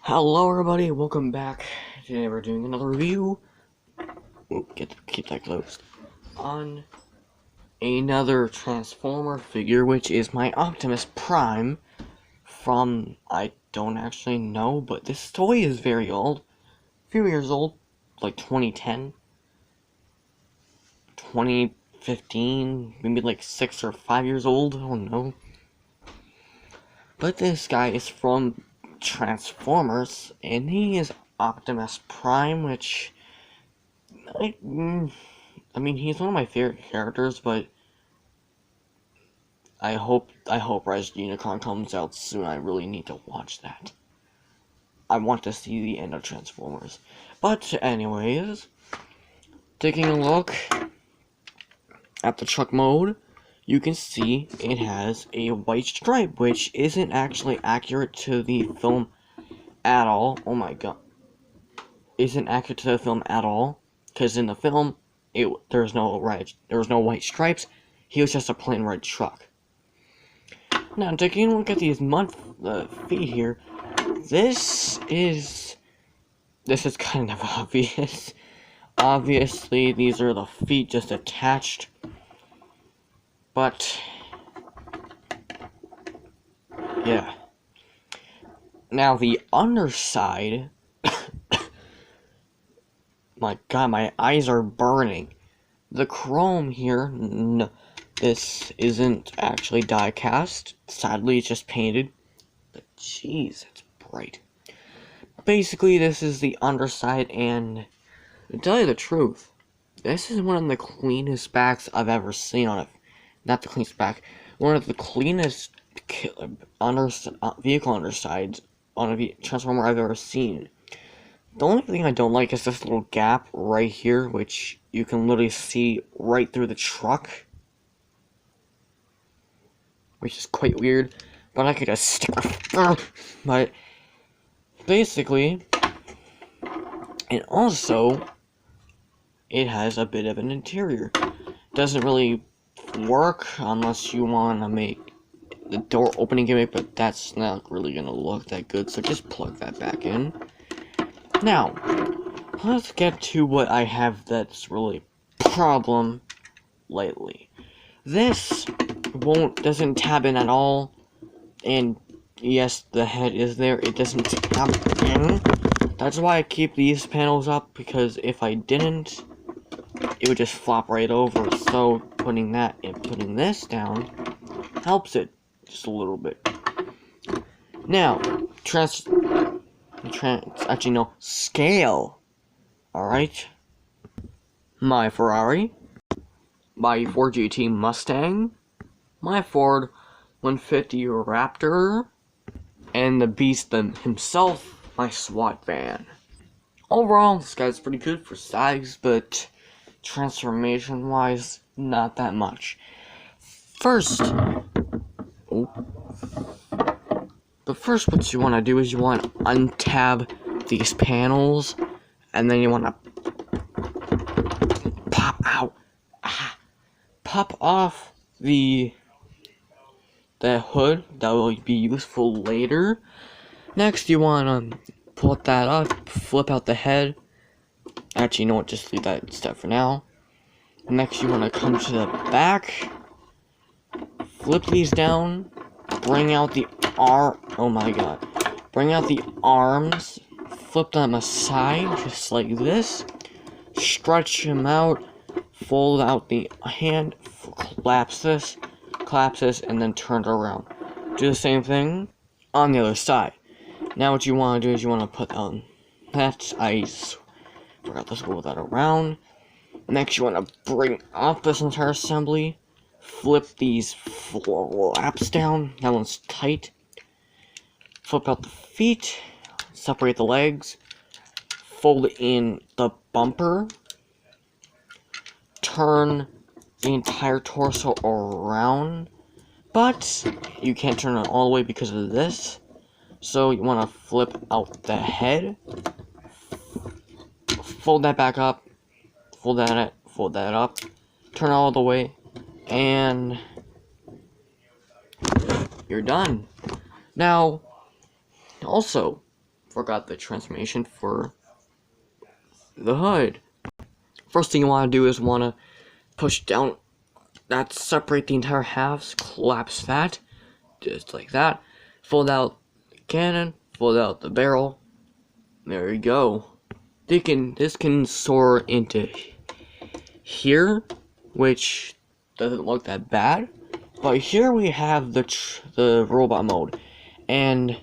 Hello everybody, welcome back. Today we're doing another review. Keep that closed. On another Transformer figure, which is my Optimus Prime from, I don't actually know, but this toy is very old. A few years old, like 2010, 2015, maybe like 6 or 5 years old, I don't know. But this guy is from Transformers, and he is Optimus Prime, which I mean, he's one of my favorite characters, but I hope Rise of the Unicorn comes out soon. I really need to watch that. I want to see the end of Transformers. But anyways, taking a look at the truck mode, you can see it has a white stripe, which isn't actually accurate to the film at all. Oh my god. Isn't accurate to the film at all, because in the film, there was no white stripes. He was just a plain red truck. Now, taking a look at these feet here, this is kind of obvious. Obviously, these are the feet just attached, but yeah. Now the underside. My god, my eyes are burning. The chrome here, this isn't actually die cast. Sadly, it's just painted. But jeez, it's bright. Basically, this is the underside, and to tell you the truth, this is one of the cleanest backs I've ever seen on it. Not the cleanest back, one of the cleanest vehicle undersides on a Transformer I've ever seen. The only thing I don't like is this little gap right here, which you can literally see right through the truck. Which is quite weird, but I could just stick but basically, and also, it has a bit of an interior. Doesn't really work unless you want to make the door opening gimmick, but that's not really going to look that good, so just plug that back in. Now, let's get to what I have that's really problem lately. This doesn't tab in at all, and yes, the head is there, it doesn't tab in. That's why I keep these panels up, because if I didn't, it would just flop right over. So putting that and putting this down helps it just a little bit. Now, actually no, scale. Alright. My Ferrari, my Ford GT Mustang, my Ford 150 Raptor, and the beast himself, my SWAT van. Overall, this guy's pretty good for size, but transformation-wise, not that much. First, what you want to do is you want to untab these panels, and then you want to pop off the hood. That will be useful later. Next, you want to pull that up, flip out the head. Actually, you know what? Just leave that step for now. Next, you want to come to the back, flip these down, bring out the oh my god. Bring out the arms, flip them aside, just like this. Stretch them out, fold out the hand, collapse this, and then turn it around. Do the same thing on the other side. Now what you want to do is you want to put on that ice. Forgot to scroll that around. Next you want to bring up this entire assembly. Flip these flaps down. That one's tight. Flip out the feet. Separate the legs. Fold in the bumper. Turn the entire torso around. But you can't turn it all the way because of this. So you want to flip out the head. Fold that back up. Fold that up. Turn it all the way. And you're done. Now, also, forgot the transformation for the hood. First thing you want to do is want to push down that, separate the entire halves, collapse that, just like that. Fold out the cannon, fold out the barrel. There you go. This can soar into here, which doesn't look that bad. But here we have the robot mode, and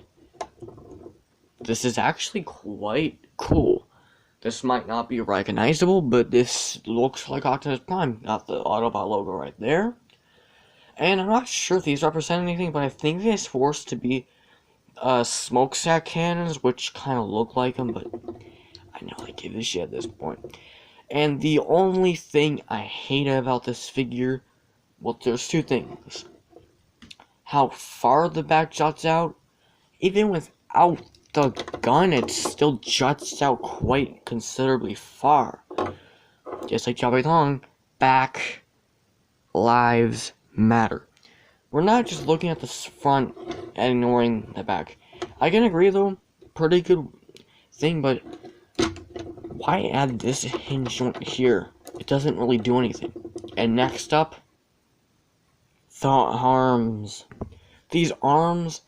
this is actually quite cool. This might not be recognizable, but this looks like Optimus Prime. Got the Autobot logo right there. And I'm not sure if these represent anything, but I think they're supposed to be smokestack cannons, which kind of look like them, but I know I give a shit at this point. And the only thing I hate about this figure, well, there's two things. How far the back juts out. Even without the gun, it still juts out quite considerably far. Just like Jabba Long, back lives matter. We're not just looking at the front and ignoring the back. I can agree though, pretty good thing, but why add this hinge joint here? It doesn't really do anything. And next up, the arms. These arms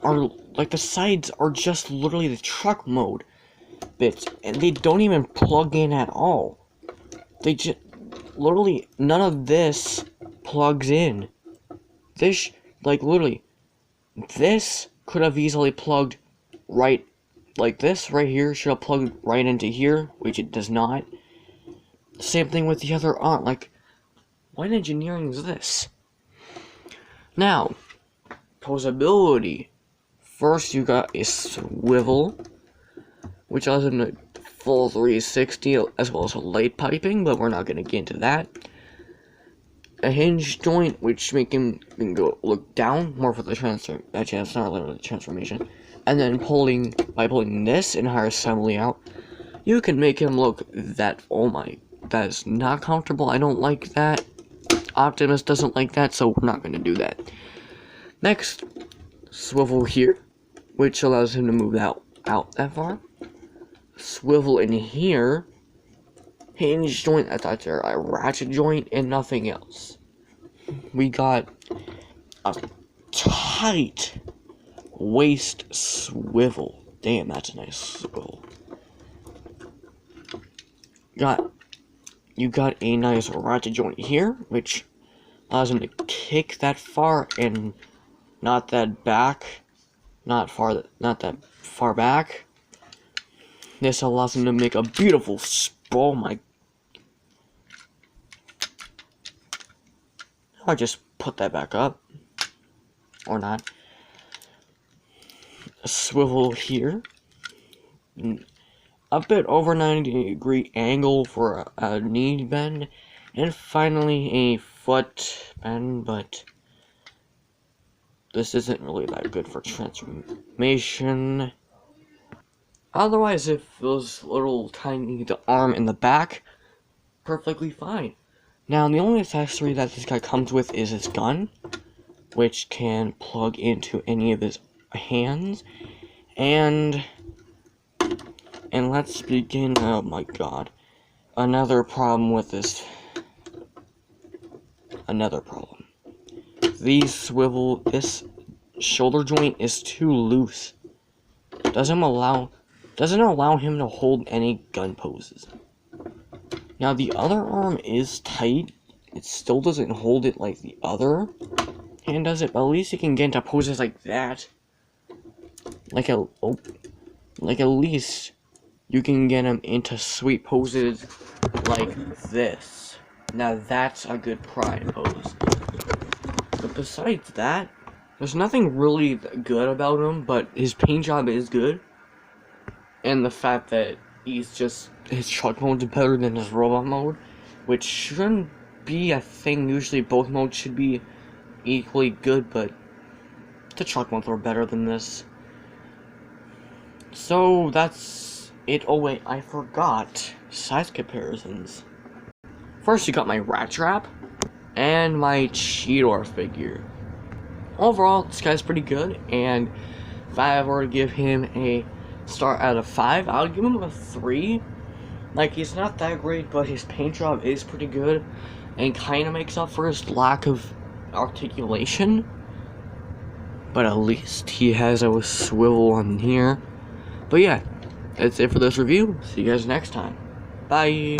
are like, the sides are just literally the truck mode bits, and they don't even plug in at all. They just literally, none of this plugs in. This, like, literally, this could have easily plugged right, like this right here should have plugged right into here, which it does not. Same thing with the other arm. Like, what engineering is this? Now, posability. First, you got a swivel, which allows him to full 360, as well as a light piping, but we're not going to get into that. A hinge joint, which make him go look down, more for the transformation. And then by pulling this entire assembly out, you can make him look that, oh my, that is not comfortable. I don't like that. Optimus doesn't like that, so we're not going to do that. Next, swivel here, which allows him to move out that far. Swivel in here. Hinge joint, that's a ratchet joint, and nothing else. We got a tight waist swivel. Damn, that's a nice swivel. You got a nice ratchet joint here, which allows him to kick that far and not that far back. This allows him to make a beautiful, oh my. I'll just put that back up, or not. A swivel here, a bit over 90-degree angle for a knee bend, and finally a foot bend, but this isn't really that good for transformation. Otherwise, it feels little tiny, the arm in the back, perfectly fine. Now, the only accessory that this guy comes with is his gun, which can plug into any of his hands. And let's begin. Oh my god. Another problem with this. Another problem. This shoulder joint is too loose. Doesn't allow him to hold any gun poses. Now, the other arm is tight. It still doesn't hold it like the other hand does it, but at least you can get into poses like that. Like at least you can get him into sweet poses like this. Now, that's a good prime pose. But besides that, there's nothing really good about him, but his paint job is good. And the fact that his truck mode is better than his robot mode, which shouldn't be a thing. Usually both modes should be equally good, but the truck modes are better than this. So that's it. Oh wait, I forgot size comparisons. First, you got my Rat Trap and my Cheetor figure. Overall, this guy's pretty good, and if I were to give him a start at a 5. I'll give him a 3. Like, he's not that great, but his paint job is pretty good, and kind of makes up for his lack of articulation. But at least he has a swivel on here. But yeah, that's it for this review. See you guys next time. Bye.